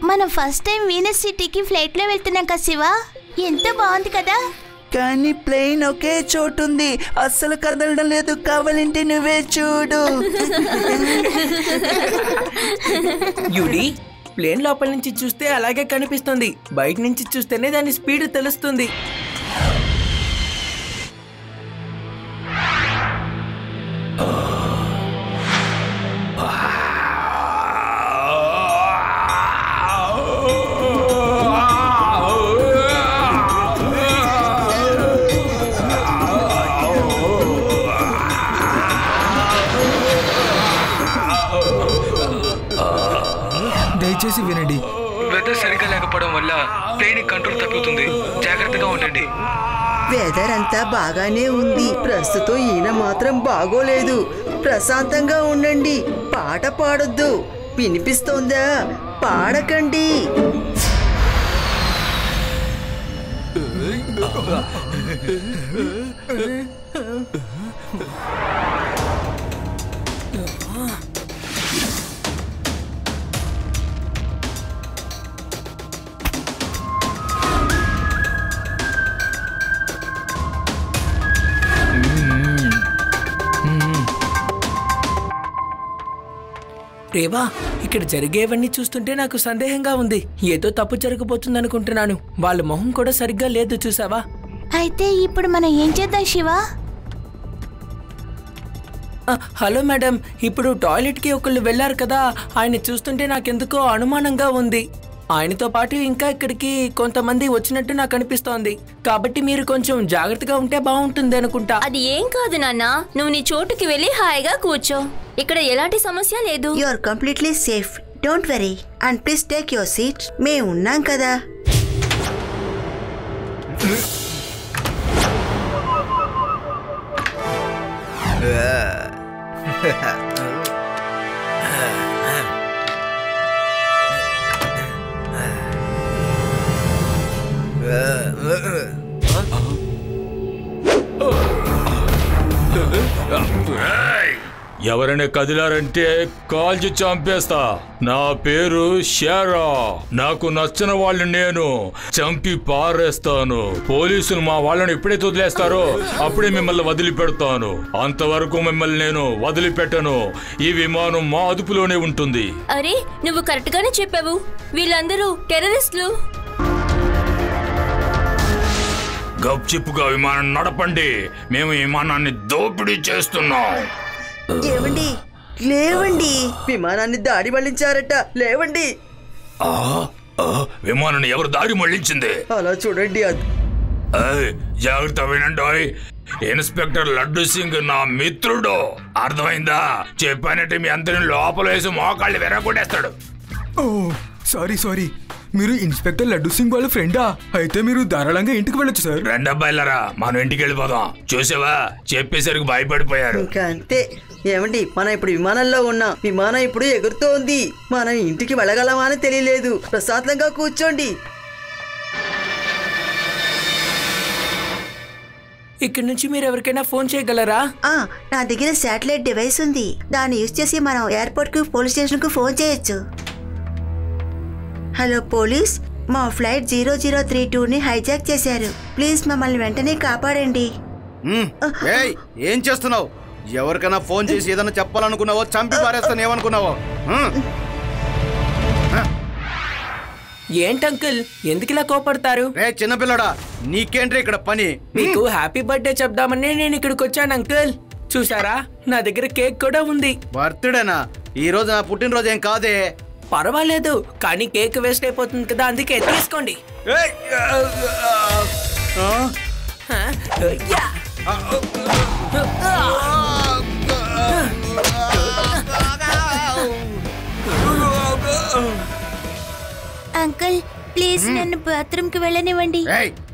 మనం first time Venus సిటీకి flight లో వెళ్తున్నాం కదా శివ, ఎంత బాగుంది కదా. కానీ ప్లేన్ ఒకే చోటుంది, అస్సలు కదలడం లేదు. కావాలంటే నువ్వే చూడు. యూడి, ప్లేన్ లోపల నుంచి చూస్తే అలాగే కనిపిస్తుంది, బయట నుంచి చూస్తేనే దాని స్పీడ్ తెలుస్తుంది. దయచేసి వినండి, వెదర్ సరిగ్గా లేకపోవడం వల్ల ప్లేన్ కంట్రోల్ తప్పుతుంది, జాగ్రత్తగా ఉండండి. వెదర్ అంతా బాగానే ఉంది, ప్రస్తుతం ఈయన మాత్రం బాగోలేదు. ప్రశాంతంగా ఉండండి, పాట పాడొద్దు. వినిపిస్తోందా? పాడకండి. రేవా, ఇక్కడ జరిగేవన్నీ చూస్తుంటే నాకు సందేహంగా ఉంది. ఏదో తప్పు జరగబోతుంది అనుకుంటున్నాను. వాళ్ళ మొహం కూడా సరిగ్గా లేదు, చూసావా? అయితే ఇప్పుడు మనం ఏం చేద్దాం శివ? హలో మేడం, ఇప్పుడు టాయిలెట్కి ఒకళ్ళు వెళ్ళారు కదా, ఆయన చూస్తుంటే నాకెందుకో అనుమానంగా ఉంది. ఆయనతో పాటు ఇంకా ఇక్కడికి కొంతమంది వచ్చినట్టు నాకు అనిపిస్తోంది. కాబట్టి మీరు కొంచెం జాగ్రత్తగా ఉంటే బాగుంటుంది అనుకుంటా. అది ఏం కాదు నాన్న, నువ్వు నీ చోటుకి వెళ్ళి హాయిగా కూర్చో. ఇక్కడ ఎలాంటి సమస్య లేదు. You are completely safe, don't worry and please take your seat. మేము ఉన్నాం కదా. ఎవరైనా కదిలారంటే కాల్చి చంపేస్తా. నా పేరు షేరా. నాకు నచ్చిన వాళ్ళని నేను చంపి పారేస్తాను. పోలీసులు మా వాళ్ళని ఎప్పుడైతే వదిలేస్తారో అప్పుడే మిమ్మల్ని వదిలిపెడతాను. అంతవరకు మిమ్మల్ని నేను వదిలిపెట్టను. ఈ విమానం మా అదుపులోనే ఉంటుంది. అరే, నువ్వు కరెక్ట్ గానే చెప్పావు. వీళ్ళందరూ టెర్రరిస్టులు. గప్చిప్పుగా విమానం నడపండి. మేము విమానాన్ని దోపిడీ చేస్తున్నాం. ఏవండి, లేవండి. విమానాన్ని దాడి మళ్లించారట. లేవండి. విమానాన్ని ఎవరు దారి మళ్లించింది? అలా చూడండి. జాగ్రత్త వినండి. ఇన్స్పెక్టర్ లడ్డు సింగ్ నా మిత్రుడు. అర్థమైందా? చెప్పానంటే మీ అందరిని లోపల వేసి మోకాళ్ళు విరగొట్టేస్తాడు. ఓ సారీ, మీరు ఇన్స్పెక్టర్ లడ్డు సింగ్ వాళ్ళ ఫ్రెండా? అయితే మీరు ధారాళంగా ఇంటికి వెళ్ళొచ్చు సార్. రెండబ్బాయిలరా, మనం ఇంటికి వెళ్ళిపోదాం. చూసావా, చెప్పేసరికి భయపడిపోయారు. ఇంకా అంతే. ఏమండి, మనం ఇప్పుడు విమానంలో ఉన్నాం. విమానం ఇప్పుడు ఎగురుతోంది. మనం ఇంటికి వెళ్ళగలమా అని తెలియలేదు. ప్రశాంతంగా కూర్చోండి. ఇక్కడ నుంచి మీరు ఎవరికైనా ఫోన్ చేయగలరా? నా దగ్గర శాటిలైట్ డివైస్ ఉంది. దాన్ని యూజ్ చేసి మనం ఎయిర్పోర్ట్ కు, పోలీస్ స్టేషన్ కు ఫోన్ చేయొచ్చు. హలో పోలీస్, మా ఫ్లైట్ 0032ని హైజాక్ చేశారు. ప్లీజ్ మమ్మల్ని వెంటనే కాపాడండి. ఏం చేస్తున్నావు? ఎవరికైనా ఫోన్ చేసి ఏదైనా చెప్పాలనుకున్నావో చంపి పారేస్తాను. ఏమనుకున్నావో? ఏంటంకుల్, ఎందుకు ఇలా కోపడతారు? చిన్నపిల్లడా, నీకేంట్రీ ఇక్కడ పని? మీకు హ్యాపీ బర్త్డే చెప్దామని నేను ఇక్కడికి వచ్చాను అంకుల్. చూసారా, నా దగ్గర కేక్ కూడా ఉంది. బర్త్డేనా? ఈ రోజు నా పుట్టినరోజు ఏం కాదే. పర్వాలేదు, కానీ కేక్ వేస్ట్ అయిపోతుంది కదా, అందుకే తీసుకోండి. అంకుల్ ప్లీజ్ నన్ను బాత్రూమ్ కి వెళ్ళనివ్వండి.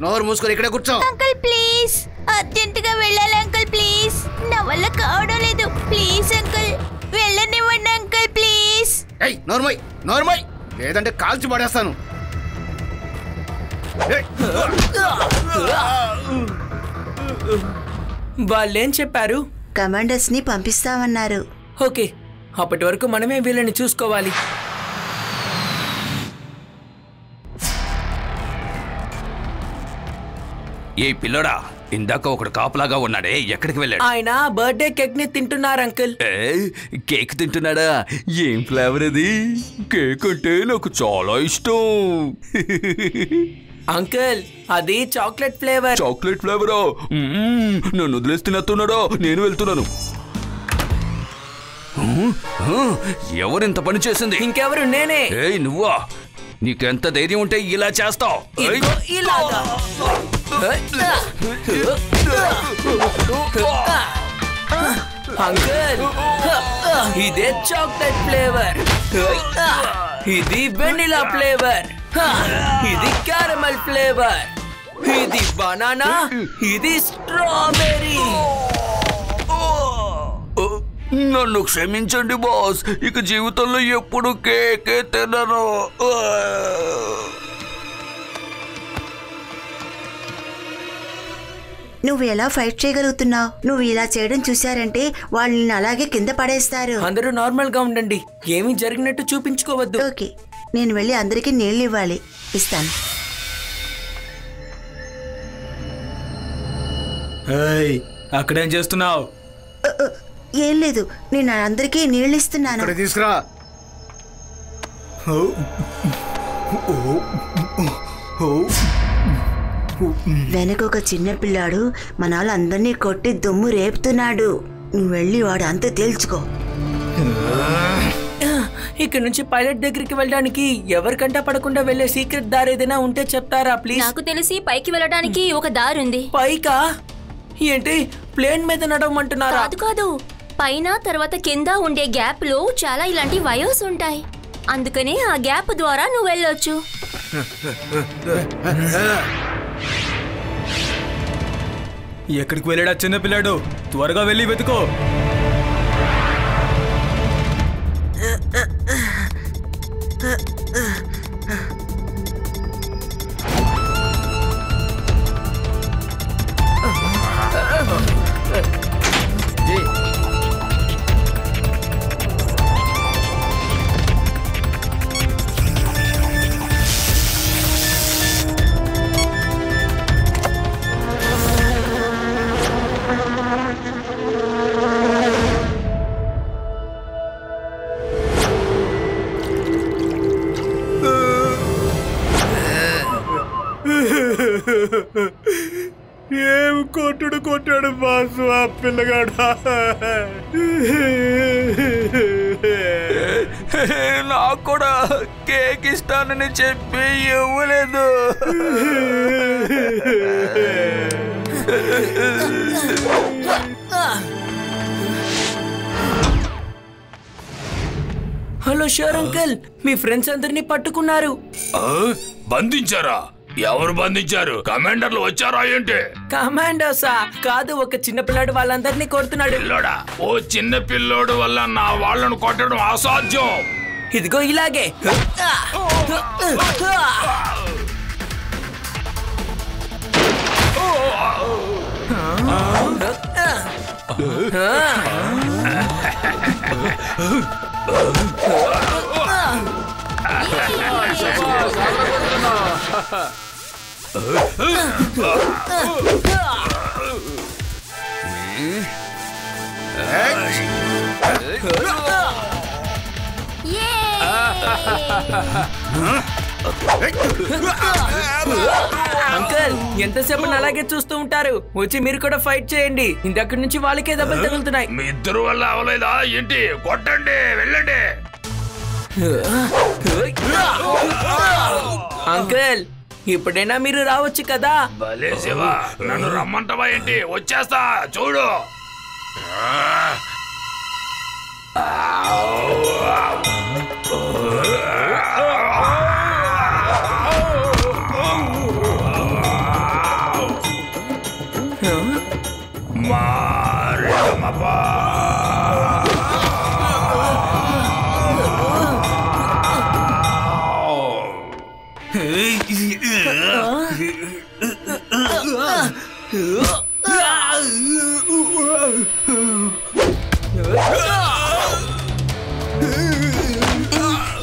నోరు మూసుకొని ఇక్కడే కూర్చో. అంకుల్ ప్లీజ్, అర్జెంట్ గా వెళ్ళాలి అంకుల్. ప్లీజ్, నా వల్ల కావడం లేదు. ప్లీజ్ అంకుల్, వెళ్ళనివ్వండి అంకుల్ ప్లీజ్. నోర్మై, లేదంటే కాల్చి పడేస్తాను. వాళ్ళేం చెప్పారు? కమాండర్స్ ని పంపిస్తామన్నారు. ఓకే, అప్పటి వరకు మనమే వీళ్ళని చూసుకోవాలి. ఏ పిల్లడా, ఇందాక ఒకడు కాపలాగా ఉన్నాడే, ఎక్కడికి వెళ్ళాడు? ఆయన బర్త్డే కేక్ ని తింటున్నారు అంకుల్. కేక్ తింటున్నాడా? ఏం ఫ్లేవర్ అది? కేక్ అంటే నాకు చాలా ఇష్టం. అంకుల్, అది చాక్లెట్ ఫ్లేవర్. చాక్లెట్ ఫ్లేవరా? నన్ను వదిలేసి తినేస్తున్నాడా? నేను వెళ్తున్నాను. ఎవరింత పని చేసింది? ఇంకెవరు? నేనే. ఏయ్ నువ్వా? నీకెంత ధైర్యం ఉంటే ఇలా చేస్తావు? అంకుల్, ఇదే చాక్లెట్ ఫ్లేవర్, ఇది వెనిలా ఫ్లేవర్, ఇది క్యారమల్ ఫ్లేవర్, ఇది బనానా, ఇది స్ట్రాబెర్రీ. నన్ను క్షమించండి బాస్, ఇక జీవితంలో ఎప్పుడు కేకే తినను. నువ్వు ఎలా ఫైట్ చేయగలుగుతున్నావు? నువ్వు ఇలా చేయడం చూశారంటే వాళ్ళని అలాగే కింద పడేస్తారు. అందరూ నార్మల్ గా ఉండండి, ఏమీ జరిగినట్టు చూపించుకోవద్దు. ఓకే, నేను వెళ్ళి అందరికీ నీళ్ళు ఇవ్వాలి. ఇస్తాను. అక్కడేం చేస్తున్నావు? ఏం లేదు, నేను అందరికీ నీళ్ళు ఇస్తున్నాను. తీసుకురా. వెనక ఒక చిన్న పిల్లాడు మన వాళ్ళందరినీ కొట్టి దుమ్ము రేపుతున్నాడు. నువ్వు వెళ్ళి వాడు అంతా తేల్చుకో. ఇక్కడ నుంచి పైలట్ దగ్గరికి వెళ్ళడానికి ఎవరికంటా పడకుండా వెళ్లే సీక్రెట్ దారి ఏదైనా ఉంటే చెప్తారా ప్లీజ్? నాకు తెలిసి పైకి వెళ్ళడానికి ఒక దారి ఉంది. పైకా? ఏంటి, ప్లేన్ మీద నడవమంటున్నారా? కాదు కాదు, పైన తర్వాత కింద ఉండే గ్యాప్ లో చాలా ఇలాంటి వైర్స్ ఉంటాయి. అందుకనే ఆ గ్యాప్ ద్వారా నువ్వు వెళ్ళొచ్చు. ఎక్కడికి వెళ్ళాడా చిన్న పిల్లాడు? త్వరగా వెళ్ళి వెతుకో. ఏం కొట్టాడు బాసు ఆ పిల్లగాడు. నాకు కూడా కేక్ ఇస్తానని చెప్పి ఇవ్వలేదు. హలో షూర్ అంకుల్, మీ ఫ్రెండ్స్ అందరినీ పట్టుకున్నారు. బంధించారా? ఎవరు బంధించారు? కమాండర్లు వచ్చారా ఏంటి? కమాండోసా? కాదు, ఒక చిన్న పిల్లాడు వాళ్ళందరినీ కొడుతున్నాడు. పిల్లోడా? ఓ చిన్న పిల్లోడు వల్ల నా వాళ్ళను కొట్టడం అసాధ్యం. ఇదిగో ఇలాగే. అంకుల్, ఎంతసేపు అలాగే చూస్తూ ఉంటారు? వచ్చి మీరు కూడా ఫైట్ చేయండి. ఇంతక్కడి నుంచి వాళ్ళకే దెబ్బలు తగులుతున్నాయి. మీ ఇద్దరు వల్ల అవలేదా ఏంటి? కొట్టండి, వెళ్ళండి. అంకుల్, ఇప్పుడైనా మీరు రావచ్చు కదా. భలే శివ, నన్ను రమ్మంటావా ఏంటి? వచ్చేస్తా చూడు.